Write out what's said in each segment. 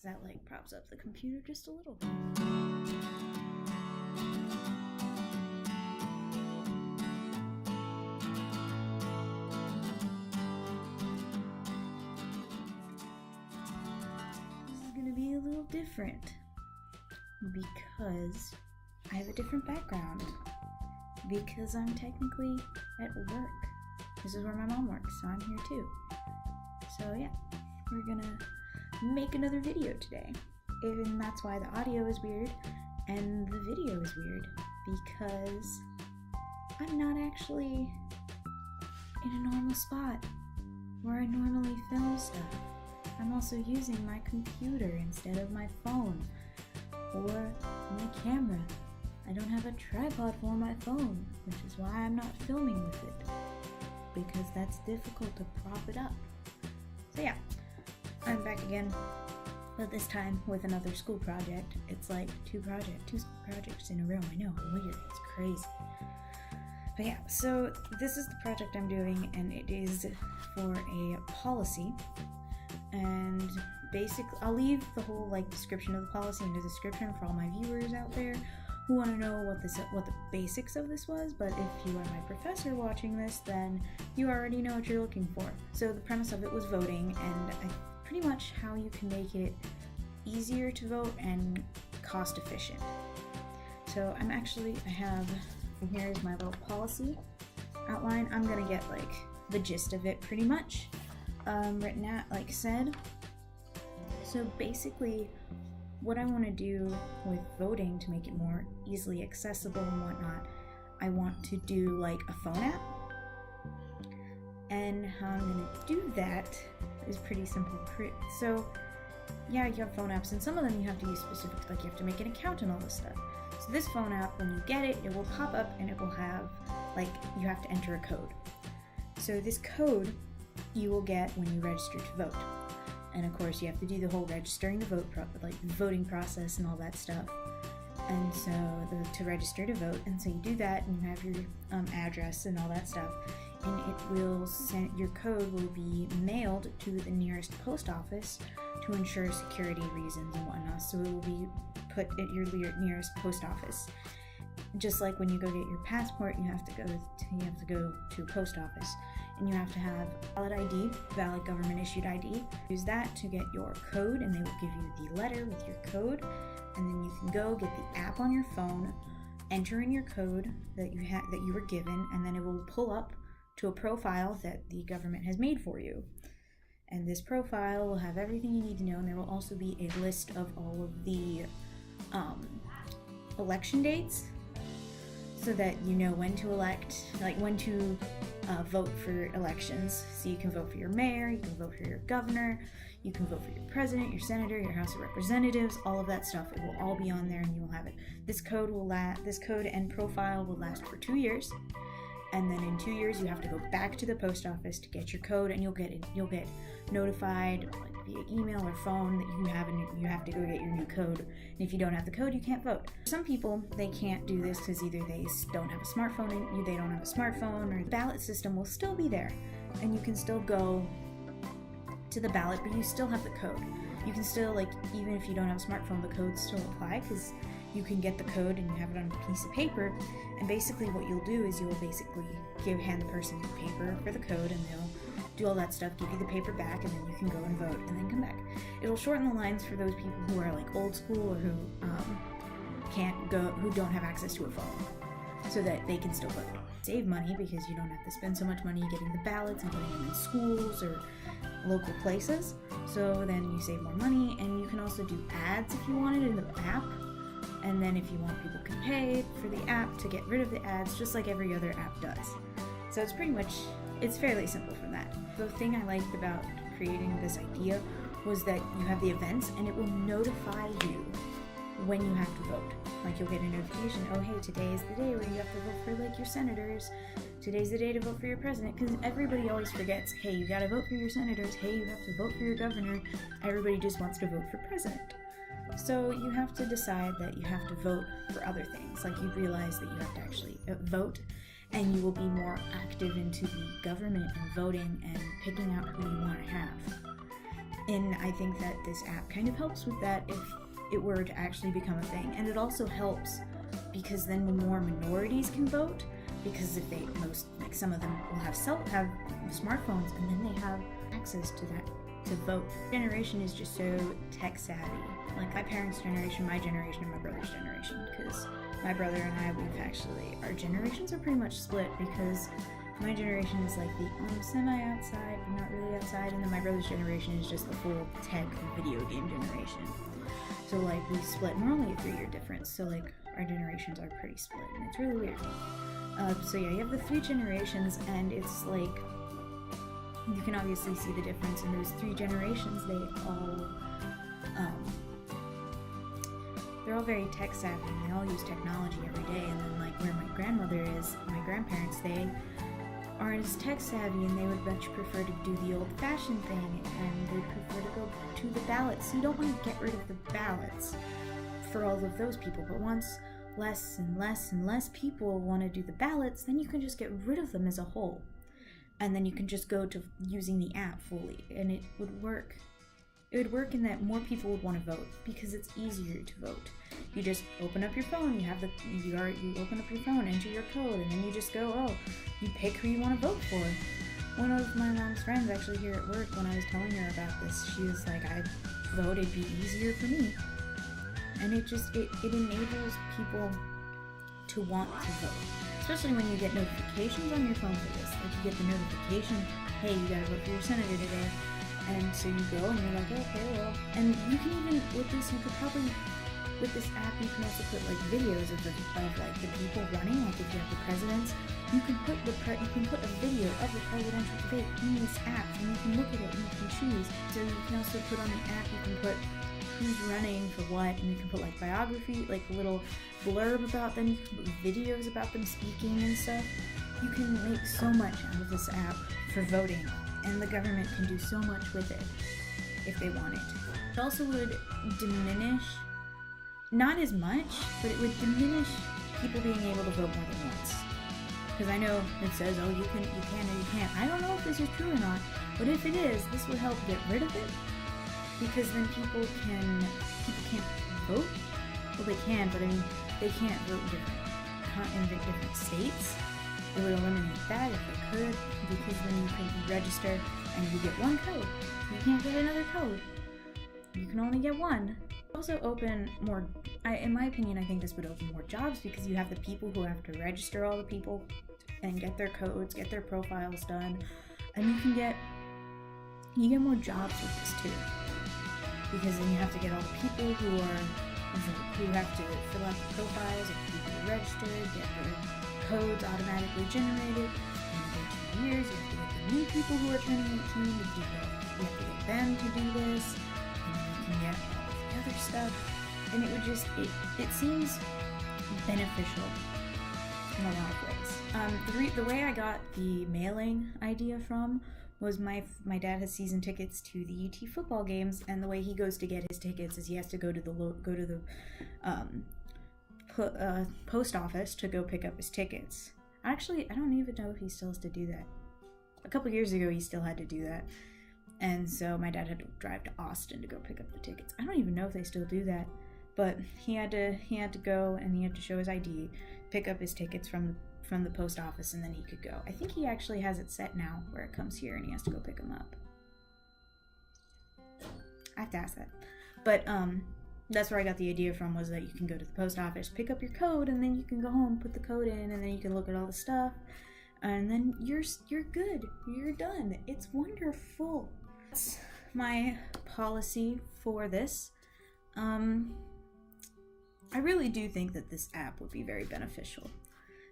that like props up the computer just a little bit. This is gonna be a little different because I have a different background, because I'm technically at work. This is where my mom works, so I'm here too. So yeah, we're gonna make another video today. And that's why the audio is weird and the video is weird, because I'm not actually in a normal spot where I normally film stuff. I'm also using my computer instead of my phone or my camera. I don't have a tripod for my phone, which is why I'm not filming with it, because that's difficult to prop it up. So yeah, I'm back again, but this time with another school project. It's like two school projects in a row. I know, weird, it's crazy. But yeah, so this is the project I'm doing, and it is for a policy. And basically, I'll leave the whole like description of the policy in the description for all my viewers out there who want to know what the basics of this was. But if you are my professor watching this, then you already know what you're looking for. So the premise of it was voting, and pretty much how you can make it easier to vote and cost efficient. So here's my little policy outline. I'm gonna get like the gist of it pretty much written out, like said. So basically, what I want to do with voting to make it more easily accessible and whatnot, I want to do like a phone app. And how I'm going to do that is pretty simple. So yeah, you have phone apps, and some of them you have to use specific, like you have to make an account and all this stuff. So this phone app, when you get it, it will pop up and it will have, like, you have to enter a code. So this code you will get when you register to vote. And of course, you have to do the whole registering the vote, the voting process and all that stuff. And so to register to vote, and so you do that, and you have your address and all that stuff, and it will send, your code will be mailed to the nearest post office to ensure security reasons and whatnot. So it will be put at your nearest post office. Just like when you go get your passport, you have to go to a post office, and you have to have valid ID, valid government issued ID. Use that to get your code, and they will give you the letter with your code, and then you can go get the app on your phone, enter in your code that you were given, and then it will pull up to a profile that the government has made for you. And this profile will have everything you need to know, and there will also be a list of all of the election dates, so that you know when to elect, like when to vote for elections. So you can vote for your mayor, you can vote for your governor, you can vote for your president, your senator, your House of Representatives, all of that stuff. It will all be on there, and you will have it. This code and profile will last for 2 years, and then in 2 years you have to go back to the post office to get your code, and you'll get notified like via email or phone that you have to go get your new code. And if you don't have the code, you can't vote. Some people, they can't do this because either they don't have a smartphone, or the ballot system will still be there, and you can still go to the ballot, but you still have the code. You can still, like, even if you don't have a smartphone, the codes still apply, because you can get the code and you have it on a piece of paper. And basically what you'll do is you'll basically hand the person the paper for the code, and they'll do all that stuff, give you the paper back, and then you can go and vote and then come back. It'll shorten the lines for those people who are like old school, or who can't go, who don't have access to a phone, so that they can still vote. Save money, because you don't have to spend so much money getting the ballots and putting them in schools or local places. So then you save more money, and you can also do ads if you wanted in the app. And then if you want, people can pay for the app to get rid of the ads, just like every other app does. So it's fairly simple from that. The thing I liked about creating this idea was that you have the events, and it will notify you when you have to vote. Like, you'll get a notification, oh hey, today is the day where you have to vote for like your senators. Today's the day to vote for your president, because everybody always forgets, hey, you gotta vote for your senators, hey, you have to vote for your governor. Everybody just wants to vote for president. So you have to decide that you have to vote for other things. Like, you realize that you have to actually vote, and you will be more active into the government and voting and picking out who you want to have. And I think that this app kind of helps with that if it were to actually become a thing. And it also helps because then more minorities can vote, because if some of them will have smartphones, and then they have access to that to vote. Generation is just so tech savvy. Like my parents' generation, my generation, and my brother's generation, because my brother and I, our generations are pretty much split, because my generation is like the semi-outside, but not really outside, and then my brother's generation is just the full tech video game generation. So like we split, and we're only a 3-year difference, so like our generations are pretty split, and it's really weird. So yeah, you have the 3 generations, and it's like, you can obviously see the difference in those 3 generations. They're all very tech savvy, and they all use technology every day. And then like where my grandmother is, my grandparents, they aren't as tech savvy, and they would much prefer to do the old fashioned thing, and they prefer to go to the ballots. So you don't want to get rid of the ballots for all of those people, but once less and less and less people want to do the ballots, then you can just get rid of them as a whole. And then you can just go to using the app fully, and it would work. It would work in that more people would want to vote because it's easier to vote. You just open up your phone, you open up your phone, enter your code, and then you just go, you pick who you want to vote for. One of my mom's friends actually here at work, when I was telling her about this, she was like, I vote, it'd be easier for me. And it enables people to want to vote. Especially when you get notifications on your phone for this. Like you get the notification, hey, you gotta vote for your senator today. And so you go and you're like, okay, well. And you can even, with this app, you can also put like videos of like the people running. Like if you have the presidents, you can put a video of the presidential debate in this app, and you can look at it and you can choose. So you can also put on the app, you can put who's running for what, and you can put like biography, like a little blurb about them. You can put videos about them speaking and stuff. You can make so much out of this app for voting, and the government can do so much with it if they want it. It also would diminish, not as much, but it would diminish people being able to vote more than once. Because I know it says, you can or you can't. I don't know if this is true or not, but if it is, this would help get rid of it. Because then people can't vote. Well, they can, but I mean, they can't vote in different states. It would eliminate that if they could, because then you can register and you get one code. You can't get another code. You can only get one. Also open more, in my opinion, I think this would open more jobs, because you have the people who have to register all the people and get their codes, get their profiles done, and you get more jobs with this too. Because then you have to get all the people who have to fill out the profiles of people who registered, get their codes automatically generated. And in 2 years, you have to get the new people who are turning 18, you have to get them to do this, and then you can get all the other stuff. And it would just, it seems beneficial in a lot of ways. The way I got the mailing idea from was my dad has season tickets to the UT football games, and the way he goes to get his tickets is he has to go to the post office to go pick up his tickets. Actually, I don't even know if he still has to do that. A couple years ago, he still had to do that, and so my dad had to drive to Austin to go pick up the tickets. I don't even know if they still do that, but he had to go, and he had to show his ID, pick up his tickets from the post office, and then he could go. I think he actually has it set now where it comes here and he has to go pick them up. I have to ask that. But that's where I got the idea from, was that you can go to the post office, pick up your code, and then you can go home, put the code in, and then you can look at all the stuff, and then you're good. You're done. It's wonderful. That's my policy for this. I really do think that this app would be very beneficial.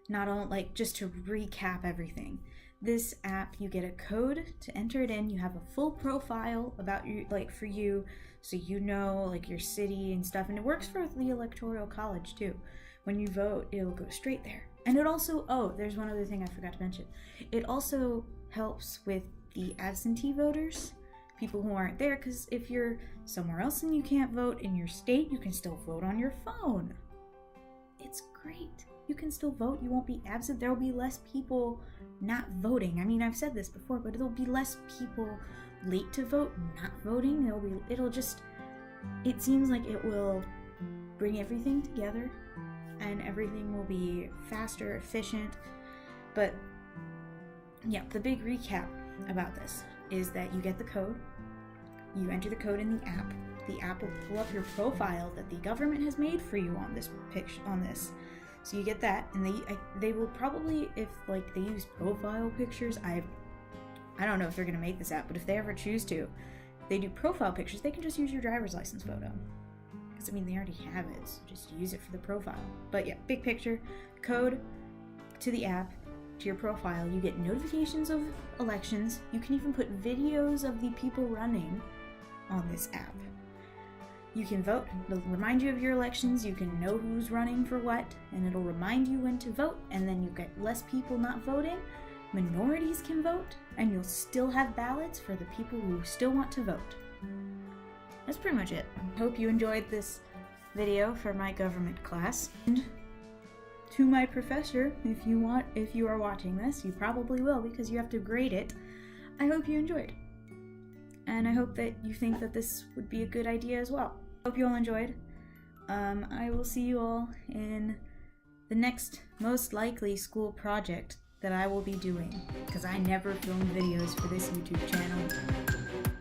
Not only, like, just to recap everything. This app, you get a code to enter it in. You have a full profile about you, like, for you, so you know, like, your city and stuff. And it works for the Electoral College too. When you vote, it'll go straight there. And it also, there's one other thing I forgot to mention. It also helps with the absentee voters, people who aren't there, because if you're somewhere else and you can't vote in your state, you can still vote on your phone. It's great. You can still vote. You won't be absent. There will be less people not voting. I mean, I've said this before, but it'll be less people late to vote not voting. It seems like it will bring everything together and everything will be faster, efficient. But yeah, the big recap about this is that you get the code, you enter the code in the app will pull up your profile that the government has made for you on this so you get that, and they will probably, if like they use profile pictures, I don't know if they're gonna make this app, but if they ever choose to, they do profile pictures, they can just use your driver's license photo, because I mean they already have it, so just use it for the profile. But yeah, big picture, code to the app, to your profile, you get notifications of elections, you can even put videos of the people running on this app. You can vote, it'll remind you of your elections, you can know who's running for what, and it'll remind you when to vote, and then you get less people not voting, minorities can vote, and you'll still have ballots for the people who still want to vote. That's pretty much it. Hope you enjoyed this video for my government class. And to my professor, if you are watching this, you probably will because you have to grade it, I hope you enjoyed. And I hope that you think that this would be a good idea as well. Hope you all enjoyed. I will see you all in the next most likely school project that I will be doing, because I never film videos for this YouTube channel.